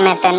MSN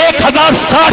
1060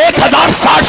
1060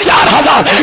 4000,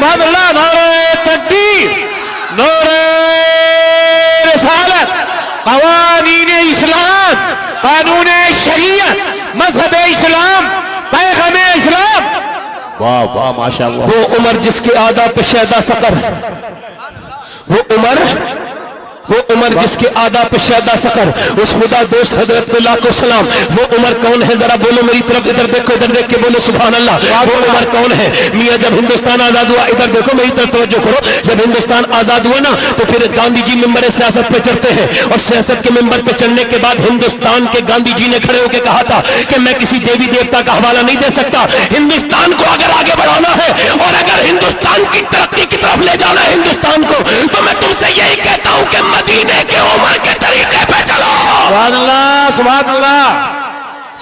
سبحان اللہ. نعرہ تکبیر, نعرہ رسالت, قوانین اسلام, قانون شریعت, مذہب اسلام, پیغام اسلام. واہ واہ ماشاء اللہ. وہ عمر جس کے آداب پہ شیدا سقر, وہ عمر جس کے آداب پہ شیدا سقر, اس خدا دوست حضرت پہ لاکھوں سلام. وہ عمر کون ہے ذرا بولو میری طرف, ادھر دیکھو, ادھر دیکھ کے بولو سبحان اللہ. وہ عمر کون ہے میاں؟ جب ہندوستان آزاد ہوا, ادھر دیکھو میری طرف توجہ کرو, جب ہندوستان آزاد ہوا نا تو پھر گاندھی جی ممبر سیاست پہ چڑھتے ہیں, اور سیاست کے ممبر پہ چڑھنے کے بعد ہندوستان کے گاندھی جی نے کھڑے ہو کے کہا تھا کہ میں کسی دیوی دیوتا کا حوالہ نہیں دے سکتا. ہندوستان کو اگر آگے بڑھانا ہے اور اگر ہندوستان کی ترقی کی طرف لے جانا ہے ہندوستان کو, تو میں تم سے یہی کہتا ہوں کہ مدینے کے عمر کے طریقے پہ چلو. سبحان اللہ, سبحان اللہ,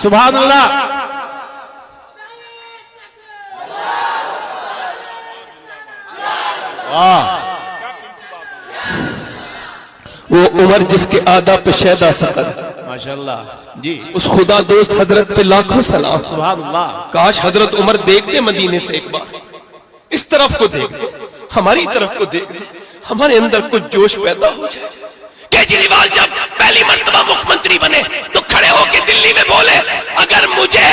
سبحان اللہ. وہ عمر جس کے آداب پہ شیدا سقر, ماشاء اللہ جی. اس خدا دوست حضرت پہ لاکھوں سلام. سبحان اللہ. کاش حضرت عمر دیکھتے مدینے سے ایک بار, اس طرف کو دیکھتے, ہماری طرف کو دیکھتے, ہمارے اندر کچھ جوش پیدا ہو جائے. کیجریوال جب پہلی مرتبہ مکھ منتری بنے تو کھڑے ہو کے دلی میں بولے, اگر مجھے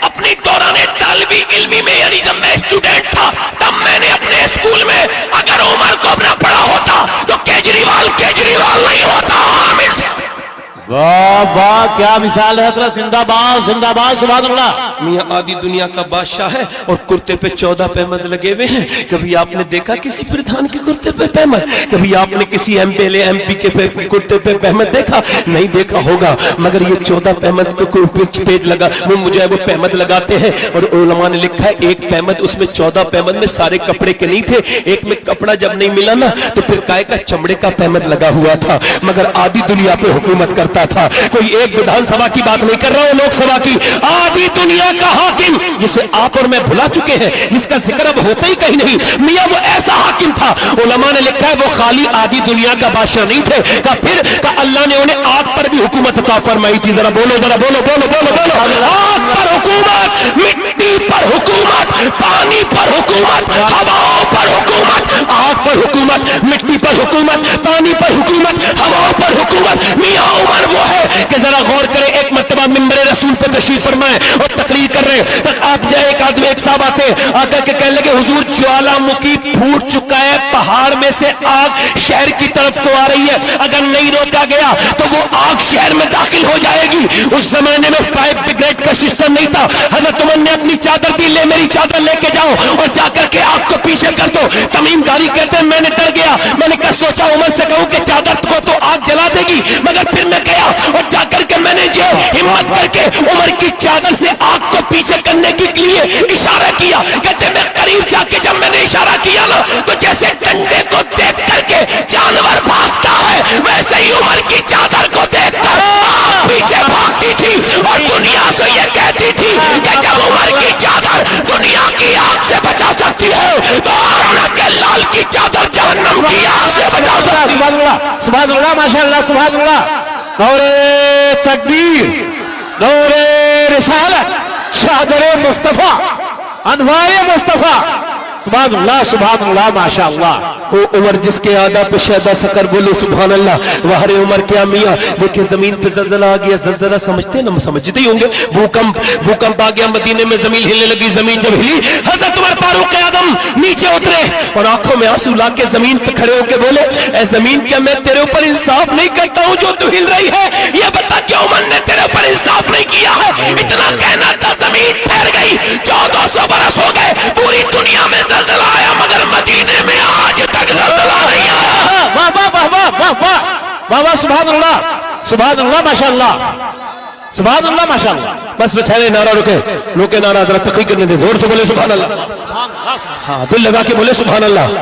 اپنی دوران طالبی علمی میں, یعنی جب میں اسٹوڈنٹ تھا تب میں نے اپنے اسکول میں اگر عمر کو نہ پڑھا ہوتا تو کیجریوال نہیں ہوتا. واہ واہ, کیا مثال ہے حضرت. زندہ باد, زندہ باد, سبحان اللہ. میاں آدھی دنیا کا بادشاہ ہے اور کرتے پہ 14 پہمد لگے ہوئے ہیں. کبھی آپ نے دیکھا کسی پردھان کے کرتے پہ پہمد؟ کبھی آپ نے کسی M P L A, M P کے کرتے پہ پہمد دیکھا؟ نہیں دیکھا ہوگا. مگر یہ 14 پہمد کو پیج لگا, وہ مجھے وہ پہمد لگاتے ہیں, اور علماء نے لکھا ہے ایک پہمد, اس میں 14 پہمد میں سارے کپڑے کے نہیں تھے, ایک میں کپڑا جب نہیں ملا نا تو پھر کائے کا چمڑے کا پہمد لگا ہوا تھا. مگر آدھی دنیا پہ حکومت کرتا تھا. کوئی ایک ویدھان سبھا کی بات نہیں کر رہا ہوں, لوک سبھا کی. آدھی دنیا کا حاکم جسے آپ اور میں بھلا چکے ہیں, جس کا ذکر اب ہوتا ہی کہیں نہیں, میاں وہ ایسا حاکم تھا. علماء نے لکھا ہے وہ خالی آدھی دنیا کا بادشاہ نہیں تھے, کہ پھر کہ اللہ نے انہیں آگ پر بھی حکومت عطا فرمائی تھی. ذرا بولو, ذرا بولو, بولو, بولو, بولو. آگ پر حکومت, مٹی پر حکومت, پانی پر حکومت, ہواؤں پر حکومت. آگ پر حکومت, مٹی پر حکومت, پانی پر حکومت, ہواؤں پر حکومت. میاں عمر وہ ہے کہ ذرا غور کریں. ایک مرتبہ ممبر رسول پہ تشریف فرمائے اور تقریر کر رہے ہیں, آپ جائے ایک آدمی, ایک صاحب آتے آ کر کے کہنے لگے حضور جوالا مکھی پھوٹ چکا ہے, پہاڑ میں سے آگ شہر کی طرف کو آ رہی ہے, اگر نہیں روکا گیا تو وہ آگ شہر میں داخل ہو جائے گی. اس زمانے میں فائر بریگیڈ کا سسٹم نہیں تھا. حضرت عمر نے اپنی چادر دی, لے میری چادر لے کے جاؤ اور جا کر کے آگ کو پیچھے کر دو. تمیم داری کہتے ہیں میں نے ڈر گیا, میں نے کہا سوچا عمر سے کہوں کہ چادر کو تو آگ جلا دے گی, مگر پھر میں گیا اور جا کر کے میں نے جو ہمت کر کے عمر کی چادر سے آگ کو پیچھے کرنے کے لیے اشارہ کیا. کہتے میں قریب جا کے جب میں نے اشارہ کیا نا تو جیسے ڈنڈے کو دیکھ کر کے جانور بھاگتا ہے, ویسے ہی عمر کی چادر کو دیکھ کر آگ پیچھے بھاگتی تھی, اور دنیا سے یہ کہتی تھی کہ جب عمر کی چادر دنیا کی آگ سے بچا سکتی ہے تو آمنہ کے لال کی چادر جہنم کی آگ سے بچا سکتی ہے. سبحان اللہ, سبحان اللہ, ماشاء اللہ, سبحان اللہ. نعرہ تکبیر, نعرہ رسالت, شادر مصطفیٰ, انوار مصطفیٰ. سبحان اللہ, سبحان اللہ, ماشاء اللہ. وہ عمر جس کے آداب پہ شیدا سقر, بولو سبحان اللہ. وہر عمر کیا میاں, دیکھیں زمین پہ زلزلہ آ گیا. زلزلہ سمجھتے ہیں نا, سمجھتے ہی ہوں گے. بھوکمپ آ گیا مدینے میں, زمین ہلنے لگی. زمین جب ہلی حضرت عمر فاروق اعظم نیچے اترے اور آنکھوں میں آنسو لا کے زمین پہ کھڑے ہو کے بولے, اے زمین کیا میں تیرے اوپر انصاف نہیں کرتا ہوں جو تو ہل رہی ہے؟ یہ بتا کہ عمر نے تیرے اوپر انصاف نہیں کیا ہے؟ اتنا کہنا تھا, زمین پھیل گئی. 1400 برس ہو گئے, پوری دنیا میں زلزلہ آیا مگر مدینے میں آج تک زلزلہ نہیں آیا. واہ واہ واہ واہ واہ واہ واہ واہ, سبحان اللہ, سبحان اللہ, ماشاء اللہ, سبحان اللہ, ماشاء اللہ. بس ٹھہرے, نعرہ روکے نعرہ ذرا تقریر کرنے دے. زور سے بولے سبحان اللہ. ہاں, دل لگا کے بولے سبحان اللہ,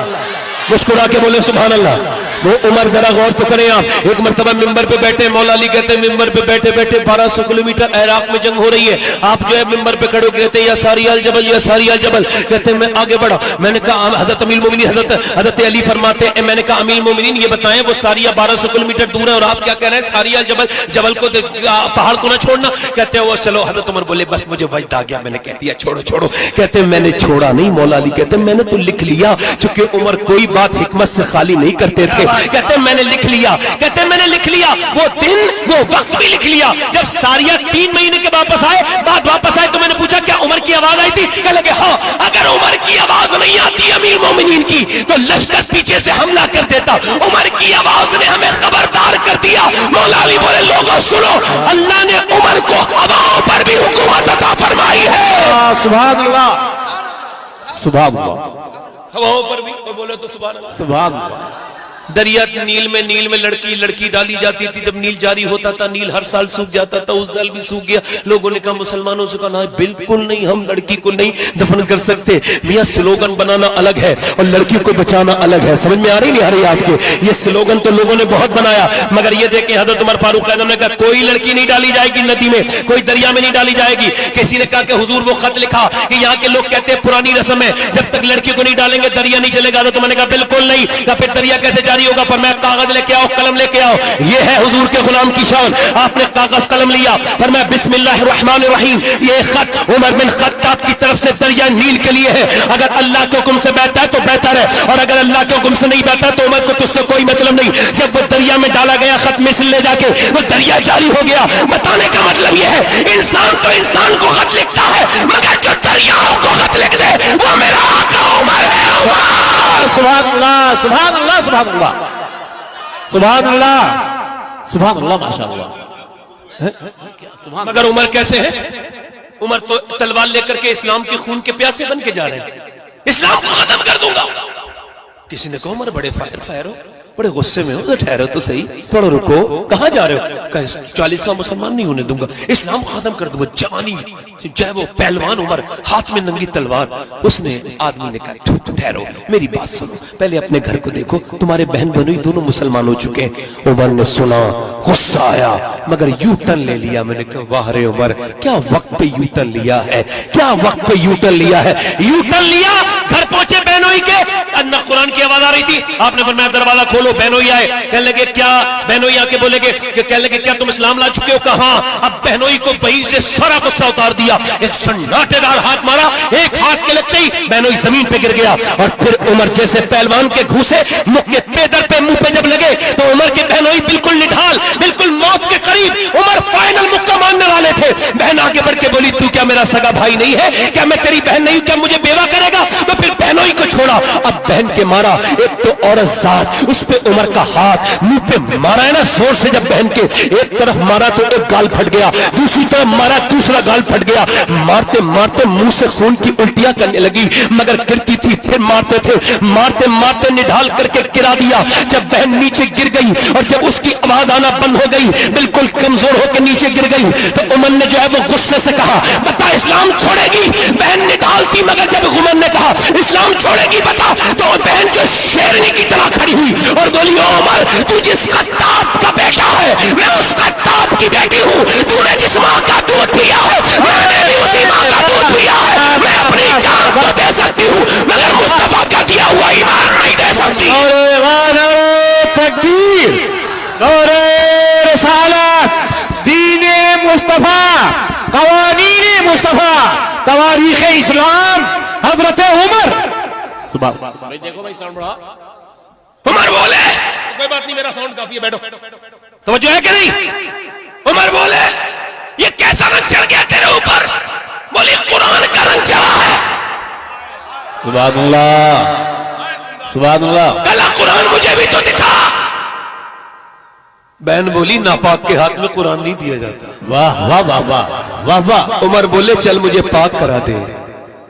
مسکرا کے بولے سبحان اللہ. وہ عمر ذرا غور تو کریں آپ. ایک مرتبہ ممبر پہ بیٹھے, مولا علی کہتے ہیں ممبر پہ بیٹھے بیٹھے 1200 کلومیٹر عراق میں جنگ ہو رہی ہے, آپ جو ہے ممبر پہ کھڑے کہتے ہیں یا ساریہ الجبل یا ساریہ الجبل. کہتے ہیں میں آگے بڑھا, میں نے کہا حضرت امیر المومنین حضرت علی فرماتے ہیں, میں نے کہا امیر المومنین یہ بتائیں وہ ساریہ 1200 کلومیٹر دور ہے اور آپ کیا کہہ رہے ہیں ساریہ الجبل, جبل کو پہاڑ کو نہ چھوڑنا. کہتے ہیں وہ چلو, حضرت عمر بولے بس مجھے وجد آ گیا, میں نے کہہ دیا چھوڑو چھوڑو. کہتے ہیں میں نے چھوڑا نہیں, مولا علی کہتے ہیں میں نے تو لکھ لیا, چونکہ عمر کوئی بات حکمت سے خالی نہیں کرتے تھے. کہتے ہیں میں نے لکھ لیا, کہتے ہیں میں نے لکھ لیا, وہ دن وہ وقت بھی لکھ لیا. جب ساریہ 3 مہینے کے واپس آئے تو میں نے پوچھا کیا عمر کی آواز آئی تھی؟ کہنے لگے ہاں. اگر عمر کی آواز نہیں آتی امیر مومنین کی تو لشکر پیچھے سے حملہ کر دیتا. عمر کی آواز نے ہمیں خبردار کر دیا. مولا علی بولے لوگوں سنو, اللہ نے عمر کو ہواؤں پر بھی حکومت عطا فرمائی ہے. سبحان اللہ, سبحان اللہ, ہواؤں پر بھی, بولے تو سبحان اللہ. سبحان اللہ. دریا نیل میں لڑکی ڈالی جاتی تھی. جب نیل جاری ہوتا تھا نیل ہر سال سوکھ جاتا تھا, اس سال بھی سوکھ گیا. لوگوں نے کہا مسلمانوں سے کہا بالکل نہیں, ہم لڑکی کو نہیں دفن کر سکتے. میاں سلوگن بنانا الگ ہے اور لڑکی کو بچانا الگ ہے. سمجھ میں آ رہی نہیں آ رہی آپ کے؟ یہ سلوگن تو لوگوں نے بہت بنایا, مگر یہ دیکھیں حضرت عمر فاروق اعظم نے کہا کوئی لڑکی نہیں ڈالی جائے گی ندی میں, کوئی دریا میں نہیں ڈالی جائے گی. کسی نے کہا کہ حضور وہ خط لکھا کہ یہاں کے لوگ کہتے ہیں پرانی رسم ہے, جب تک لڑکی کو نہیں ڈالیں گے دریا نہیں چلے گا. تو میں نے کہا بالکل نہیں. کہا پھر دریا کیسے جاری ہوگا؟ پر میں کاغذ لے کے آؤ, قلم لے کے آؤ. یہ ہے حضور کے غلام کی شان. آپ نے کاغذ قلم لیا, پر میں بسم اللہ الرحمن الرحیم, یہ خط عمر بن خطاب کی طرف سے دریا نیل کے لیے ہے. اگر اللہ کے حکم سے بہتا ہے تو بہتر ہے, اور اگر اللہ کے حکم سے نہیں بہتا تو عمر کو تجھ سے کوئی مطلب نہیں. جب وہ دریا میں ڈالا گیا خط مصر لے جا کے وہ دریا جاری ہو گیا. بتانے کا مطلب یہ ہے انسان تو انسان کو خط لکھتا ہے, مگر جو دریاؤں کو خط لکھ دے وہ میرا آقا عمر ہے. سبحان اللہ, سبحان اللہ, سبحان اللہ, سبحان اللہ, سبحان اللہ, ماشاء اللہ. مگر عمر کیسے ہے؟ عمر تو تلوار لے کر کے اسلام کے خون کے پیاسے بن کے جا رہے ہیں, اسلام کو ختم کر دوں گا. کسی نے کہا عمر بڑے فائر ہو, بڑے غصے میں ہو, ٹھہرو تو صحیح, تھوڑا رکو, کہاں جا رہے ہو؟ کہا 40واں مسلمان نہیں ہونے دوں گا, اسلام کو ختم کر دوں گا. جوانی چاہے وہ پہلوان عمر, ہاتھ میں ننگی تلوار. اس نے آدمی نے کہا ٹھہرو, میری بات سنو, پہلے اپنے گھر کو دیکھو, تمہارے بہن بنوئی دونوں مسلمان ہو چکے ہیں. عمر نے سنا, غصہ آیا, مگر یو ٹرن لے لیا. میں نے کہا واہ رے عمر, کیا وقت پہ یو ٹرن لیا ہے, کیا وقت پہ یو ٹرن لیا ہے. یو ٹرن لیا, گھر پہنچے بہنوئی کے, اللہ قرآن کی آواز آ رہی تھی. آپ نے فرمایا دروازہ کھولو. بہنوئی آئے, کہنے لگے کیا, بہنوئی آ کے بولے گے کہ کہنے لگے کیا تم اسلام لا چکے ہو؟ کہاں. اب بہنوئی کو بہی سے سارا غصہ اتار دیا, ایک سناٹے دار ہاتھ مارا, ایک ہاتھ کے لگتے ہی بہنوئی زمین پہ گر گیا. اور پھر عمر جیسے پہلوان کے گھوسے مکھ کے پیدر پہ منہ پہ جب لگے تو عمر کے بہنوئی بالکل نڈھال, بالکل موت کے قریب. عمر فائنل مکہ ماننے والے تھے. بہن آگے بڑھ کے بولی تو کیا میرا سگا بھائی نہیں ہے, کیا میں تیری بہن نہیں ہوں, کیا مجھے بیوہ کرے گا؟ تو پھر بہنوئی کو چھوڑا. اب بہن کے مارا, ایک تو عورت ذات, اس پہ عمر کا ہاتھ منہ پہ مارا ہے نا زور سے. جب بہن کے ایک طرف مارا تو ایک گال پھٹ گیا, دوسری طرف مارا دوسرا گال پھٹ گیا. مارتے مارتے منہ سے خون کی الٹیاں کرنے لگی, مگر گرتی تھی, پھر مارتے تھے, مارتے مارتے نڈھال کر کے گرا دیا. جب بہن نیچے گر گئی اور جب اس کی آواز آنا بند ہو گئی, بالکل کمزور ہو کے نیچے گر گئی, تو عمر نے جو ہے وہ غصے سے کہا بتا اسلام چھوڑے گی؟ بہن نڈھال تھی, مگر جب عمر نے کہا اسلام چھوڑے گی بتا, تو بہن جو شیرنی کی طرح کھڑی ہوئی اور بولی او عمر, تو جس خطاب کا بیٹا ہے میں اس خطاب کی بیٹی ہوں. تو نے جس ماں کا دودھ پیا ہے میں نے بھی اسی ماں کا دودھ پیا ہے. میں اپنی جان کو دے سکتی ہوں مگر مصطفیٰ کا دیا ہوا ایمان نہیں دے سکتی. تکبیر, دور رسالت, دین مصطفیٰ, قوانین مصطفیٰ, تواریخ اسلام, حضرت عمر. دیکھو بھائی ساؤنڈ بڑھا. عمر بولے کوئی بات نہیں, میرا ساؤنڈ کافی ہے, بیٹھو. توجہ ہے کہ نہیں؟ عمر بولے یہ کیسا رنگ چڑھ گیا تیرے اوپر؟ بولی قرآن کا رنگ چڑھا ہے. سبحان اللہ, سبحان اللہ. کلا قرآن مجھے بھی تو دکھا. بہن بولی ناپاک کے ہاتھ میں قرآن نہیں دیا جاتا. واہ واہ واہ واہ واہ واہ. عمر بولے چل مجھے پاک کرا دے.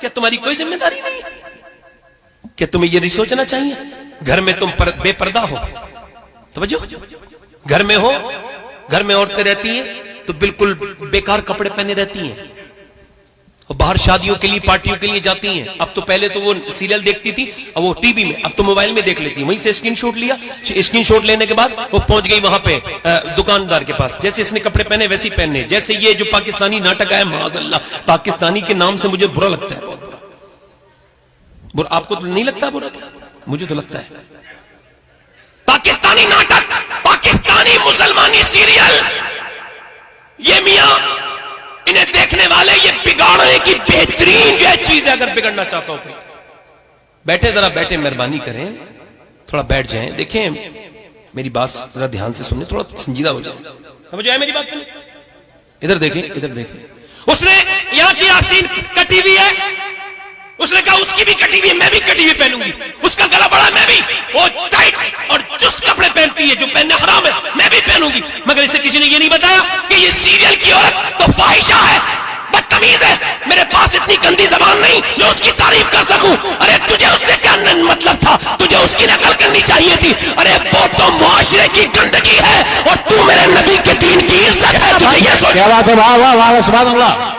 کیا تمہاری کوئی ذمہ داری نہیں ہے؟ کیا تمہیں یہ نہیں سوچنا چاہیے؟ گھر میں تم بے پردہ ہو، توجہ، گھر میں ہو، گھر میں عورتیں رہتی ہیں تو بالکل بیکار کپڑے پہنے رہتی ہیں، اور باہر شادیوں کے لیے پارٹیوں کے لیے جاتی ہیں. اب تو پہلے تو وہ سیریل دیکھتی تھی اور وہ ٹی وی میں، اب تو موبائل میں دیکھ لیتی ہیں. وہیں سے اسکرین شاٹ لیا، اسکرین شاٹ لینے کے بعد وہ پہنچ گئی وہاں پہ دکاندار کے پاس، جیسے اس نے کپڑے پہنے ویسے ہی پہننے. جیسے یہ جو پاکستانی ناٹک آیا، معاذ اللہ، پاکستانی کے نام سے مجھے برا لگتا ہے، بہت برا. آپ کو تو نہیں لگتا برا؟ مجھے تو لگتا ہے. پاکستانی ناٹک، پاکستانی مسلمانی سیریل، یہ میاں انہیں دیکھنے والے یہ بگاڑنے کی بہترین جو ہے چیز ہے. اگر بگڑنا چاہتا ہو کوئی، بیٹھے، ذرا بیٹھے، مہربانی کریں، تھوڑا بیٹھ جائیں، دیکھیں میری بات ذرا دھیان سے سنیں، تھوڑا سنجیدہ ہو جائیں. سمجھ آئے میری بات پہ؟ ادھر دیکھیں، ادھر دیکھیں. اس نے یہاں کی آستین کٹی ہوئی ہے، اس نے کہا اس کی بھی کٹی ہوئی ہے، میں بھی کٹی ہوئی پہنوں گی. اس کا گلا بڑا، میں بھی. وہ ٹائٹ اور چست کپڑے پہنتی ہے جو پہننا حرام ہے، میں بھی پہنوں گی. مگر اسے کسی نے یہ نہیں بتایا کہ یہ سیریل کی عورت تو فاحشہ ہے، بدتمیز ہے. میرے پاس اتنی گندی زبان نہیں جو اس کی تعریف کر سکوں. ارے تجھے اس سے کیا مطلب تھا؟ تجھے اس کی نقل کرنی چاہیے تھی. ارے وہ تو معاشرے کی گندگی ہے اور تو میرے نبی کے دین کی عزت ہے. تجھے یہ سوچ. کیا بات ہے، واہ واہ واہ، سبحان اللہ.